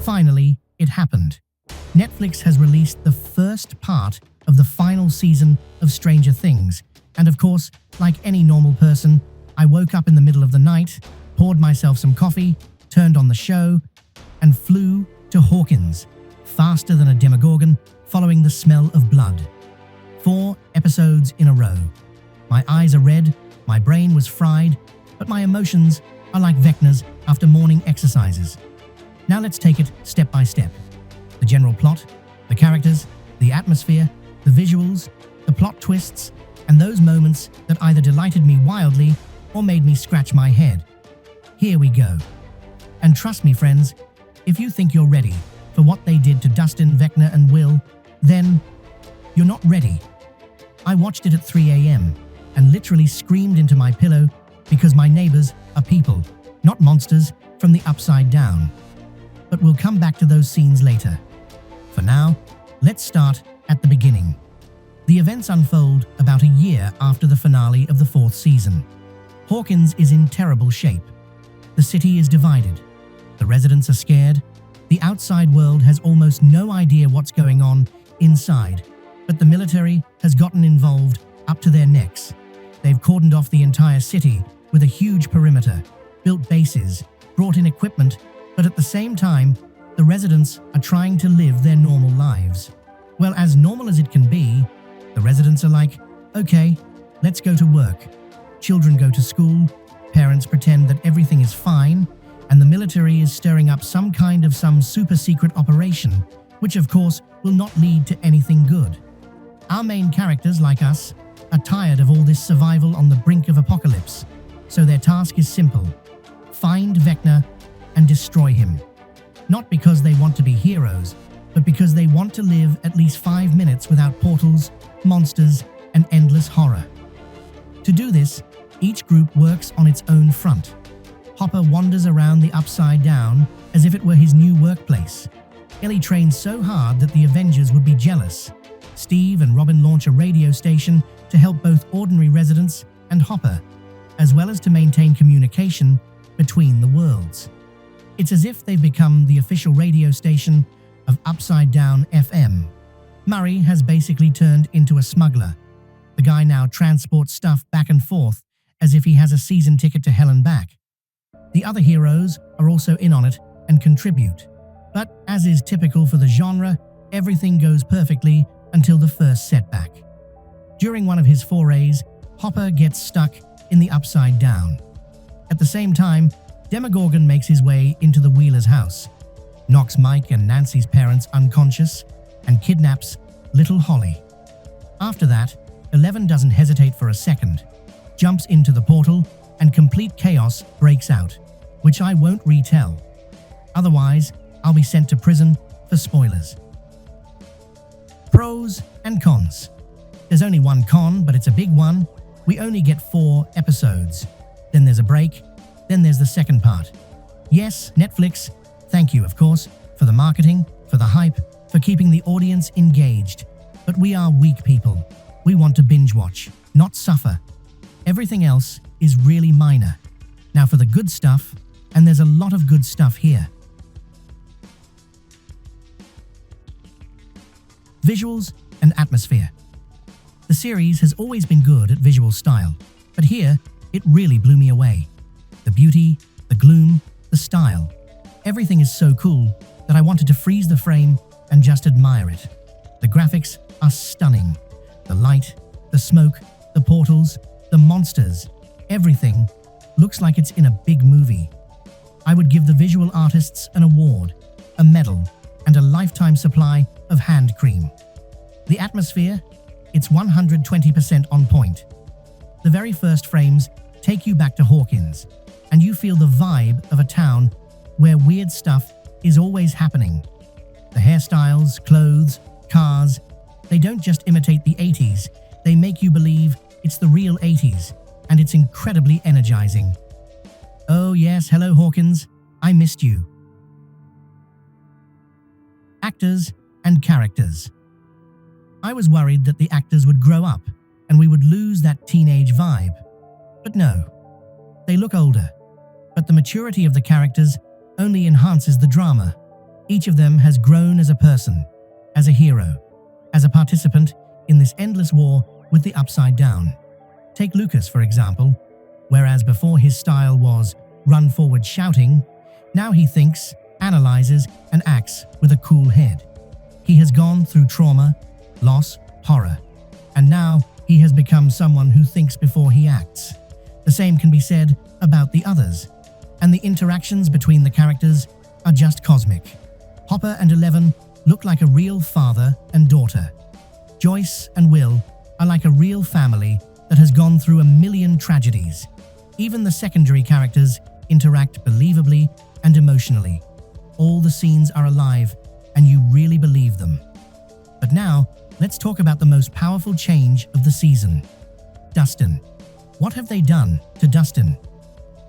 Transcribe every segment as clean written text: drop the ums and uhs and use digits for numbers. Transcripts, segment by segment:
Finally, it happened. Netflix has released the first part of the final season of Stranger Things, and of course, like any normal person, I woke up in the middle of the night, poured myself some coffee, turned on the show, and flew to Hawkins, faster than a Demogorgon, following the smell of blood. 4 episodes in a row. My eyes are red, my brain was fried, but my emotions are like Vecna's after morning exercises. Now let's take it step by step. The general plot, the characters, the atmosphere, the visuals, the plot twists, and those moments that either delighted me wildly or made me scratch my head. Here we go. And trust me, friends, if you think you're ready for what they did to Dustin, Vecna, and Will, then you're not ready. I watched it at 3 a.m. and literally screamed into my pillow because my neighbors are people, not monsters from the upside down. But we'll come back to those scenes later. For now, let's start at the beginning. The events unfold about a year after the finale of the 4th season. Hawkins is in terrible shape. The city is divided. The residents are scared. The outside world has almost no idea what's going on inside, but the military has gotten involved up to their necks. They've cordoned off the entire city with a huge perimeter, built bases, brought in equipment, but at the same time, the residents are trying to live their normal lives. Well, as normal as it can be, the residents are like, okay, let's go to work. Children go to school, parents pretend that everything is fine, and the military is stirring up some super secret operation, which of course will not lead to anything good. Our main characters, like us, are tired of all this survival on the brink of apocalypse, so their task is simple: find Vecna and destroy him. Not because they want to be heroes, but because they want to live at least 5 minutes without portals, monsters, and endless horror. To do this, each group works on its own front. Hopper wanders around the Upside Down as if it were his new workplace. Ellie trains so hard that the Avengers would be jealous. Steve and Robin launch a radio station to help both ordinary residents and Hopper, as well as to maintain communication between the worlds. It's as if they've become the official radio station of Upside Down FM. Murray has basically turned into a smuggler. The guy now transports stuff back and forth as if he has a season ticket to hell and back. The other heroes are also in on it and contribute. But as is typical for the genre, everything goes perfectly until the first setback. During one of his forays, Hopper gets stuck in the Upside Down. At the same time, Demogorgon makes his way into the Wheeler's house, knocks Mike and Nancy's parents unconscious, and kidnaps little Holly. After that, Eleven doesn't hesitate for a second, jumps into the portal, and complete chaos breaks out, which I won't retell. Otherwise, I'll be sent to prison for spoilers. Pros and cons. There's only one con, but it's a big one. We only get 4 episodes. Then there's a break. Then there's the second part. Yes, Netflix, thank you, of course, for the marketing, for the hype, for keeping the audience engaged. But we are weak people. We want to binge watch, not suffer. Everything else is really minor. Now for the good stuff, and there's a lot of good stuff here. Visuals and atmosphere. The series has always been good at visual style, but here, it really blew me away. The beauty, the gloom, the style. Everything is so cool that I wanted to freeze the frame and just admire it. The graphics are stunning. The light, the smoke, the portals, the monsters, everything looks like it's in a big movie. I would give the visual artists an award, a medal, and a lifetime supply of hand cream. The atmosphere, it's 120% on point. The very first frames take you back to Hawkins, and you feel the vibe of a town where weird stuff is always happening. The hairstyles, clothes, cars, they don't just imitate the 80s, they make you believe it's the real 80s, and it's incredibly energizing. Oh yes, hello Hawkins, I missed you. Actors and characters. I was worried that the actors would grow up and we would lose that teenage vibe. But no, they look older, but the maturity of the characters only enhances the drama. Each of them has grown as a person, as a hero, as a participant in this endless war with the Upside Down. Take Lucas, for example. Whereas before his style was run forward shouting, now he thinks, analyzes, and acts with a cool head. He has gone through trauma, loss, horror, and now he has become someone who thinks before he acts. The same can be said about the others, and the interactions between the characters are just cosmic. Hopper and Eleven look like a real father and daughter. Joyce and Will are like a real family that has gone through a million tragedies. Even the secondary characters interact believably and emotionally. All the scenes are alive, and you really believe them. But now, let's talk about the most powerful change of the season. Dustin. What have they done to Dustin?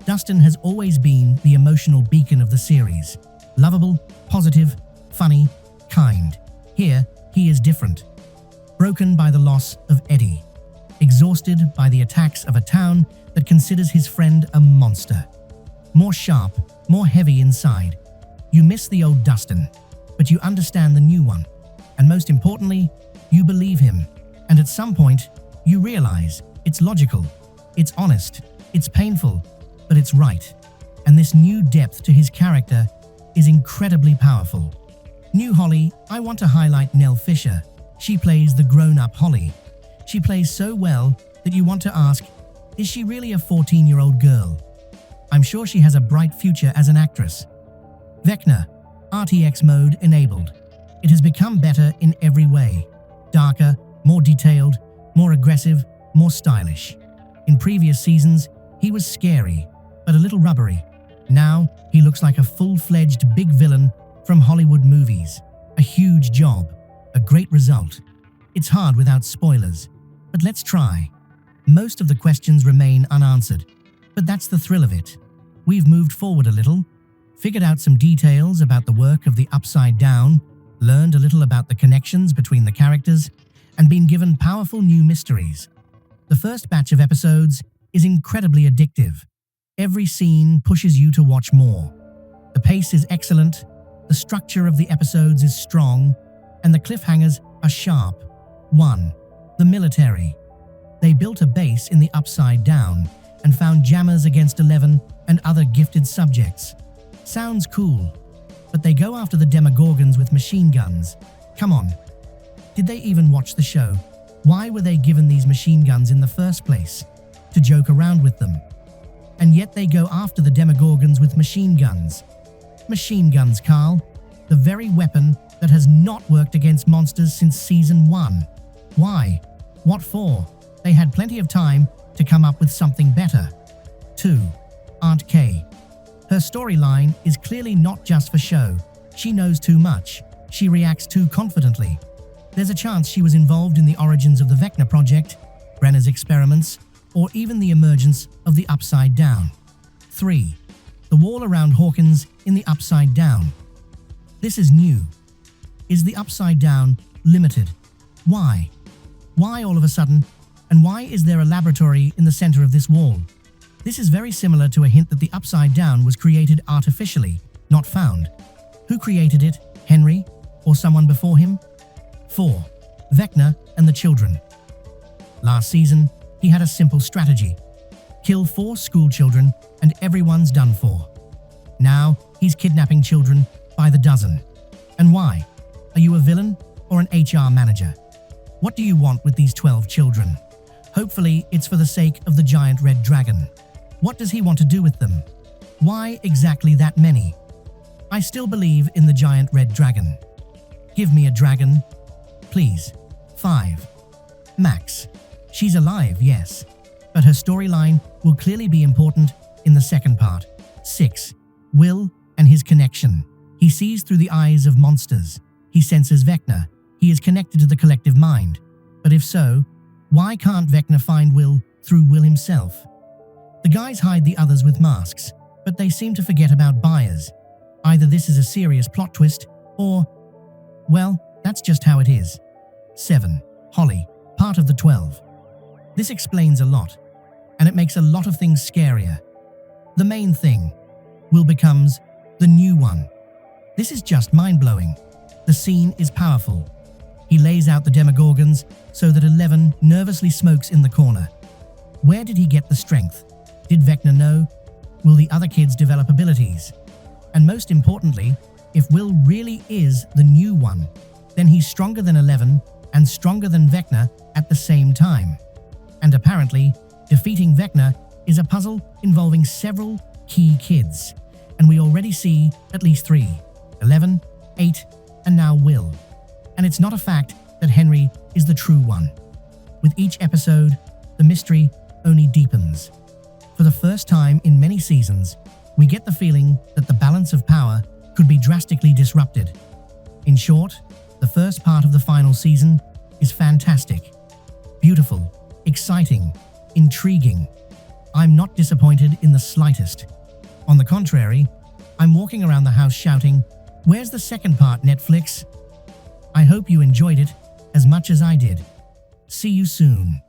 Dustin has always been the emotional beacon of the series. Lovable, positive, funny, kind. Here, he is different. Broken by the loss of Eddie. Exhausted by the attacks of a town that considers his friend a monster. More sharp, more heavy inside. You miss the old Dustin, but you understand the new one. And most importantly, you believe him. And at some point, you realize it's logical, it's honest, it's painful, but it's right. And this new depth to his character is incredibly powerful. New Holly, I want to highlight Nell Fisher. She plays the grown-up Holly. She plays so well that you want to ask, is she really a 14-year-old girl? I'm sure she has a bright future as an actress. Vecna, RTX mode enabled. It has become better in every way. Darker, more detailed, more aggressive, more stylish. In previous seasons, he was scary, but a little rubbery. Now, he looks like a full-fledged big villain from Hollywood movies. A huge job, a great result. It's hard without spoilers, but let's try. Most of the questions remain unanswered, but that's the thrill of it. We've moved forward a little, figured out some details about the work of the Upside Down, learned a little about the connections between the characters, and been given powerful new mysteries. The first batch of episodes is incredibly addictive. Every scene pushes you to watch more. The pace is excellent, the structure of the episodes is strong, and the cliffhangers are sharp. 1. The military. They built a base in the Upside Down and found jammers against 11 and other gifted subjects. Sounds cool, but they go after the Demogorgons with machine guns. Come on. Did they even watch the show? Why were they given these machine guns in the first place? To joke around with them. And yet they go after the Demogorgons with machine guns. Machine guns, Carl. The very weapon that has not worked against monsters since Season 1. Why? What for? They had plenty of time to come up with something better. 2. Aunt Kay. Her storyline is clearly not just for show. She knows too much. She reacts too confidently. There's a chance she was involved in the origins of the Vecna project, Brenner's experiments, or even the emergence of the Upside Down. 3. The wall around Hawkins in the Upside Down. This is new. Is the Upside Down limited? Why? Why all of a sudden? And why is there a laboratory in the center of this wall? This is very similar to a hint that the Upside Down was created artificially, not found. Who created it? Henry? Or someone before him? 4. Vecna and the children. Last season, he had a simple strategy. Kill 4 school children and everyone's done for. Now, he's kidnapping children by the dozen. And why? Are you a villain or an HR manager? What do you want with these 12 children? Hopefully, it's for the sake of the giant red dragon. What does he want to do with them? Why exactly that many? I still believe in the giant red dragon. Give me a dragon, please. 5. Max. She's alive, yes, but her storyline will clearly be important in the second part. 6. Will and his connection. He sees through the eyes of monsters. He senses Vecna. He is connected to the collective mind. But if so, why can't Vecna find Will through Will himself? The guys hide the others with masks, but they seem to forget about Byers. Either this is a serious plot twist, or, well, that's just how it is. 7. Holly, part of the 12. This explains a lot, and it makes a lot of things scarier. The main thing, Will becomes the new one. This is just mind-blowing. The scene is powerful. He lays out the Demogorgons so that 11 nervously smokes in the corner. Where did he get the strength? Did Vecna know? Will the other kids develop abilities? And most importantly, if Will really is the new one, then he's stronger than 11 and stronger than Vecna at the same time. And apparently, defeating Vecna is a puzzle involving several key kids. And we already see at least 3, 11, 8, and now Will. And it's not a fact that Henry is the true one. With each episode, the mystery only deepens. For the first time in many seasons, we get the feeling that the balance of power could be drastically disrupted. In short, the first part of the final season is fantastic. Beautiful, exciting, intriguing. I'm not disappointed in the slightest. On the contrary, I'm walking around the house shouting, "Where's the second part, Netflix?" I hope you enjoyed it as much as I did. See you soon.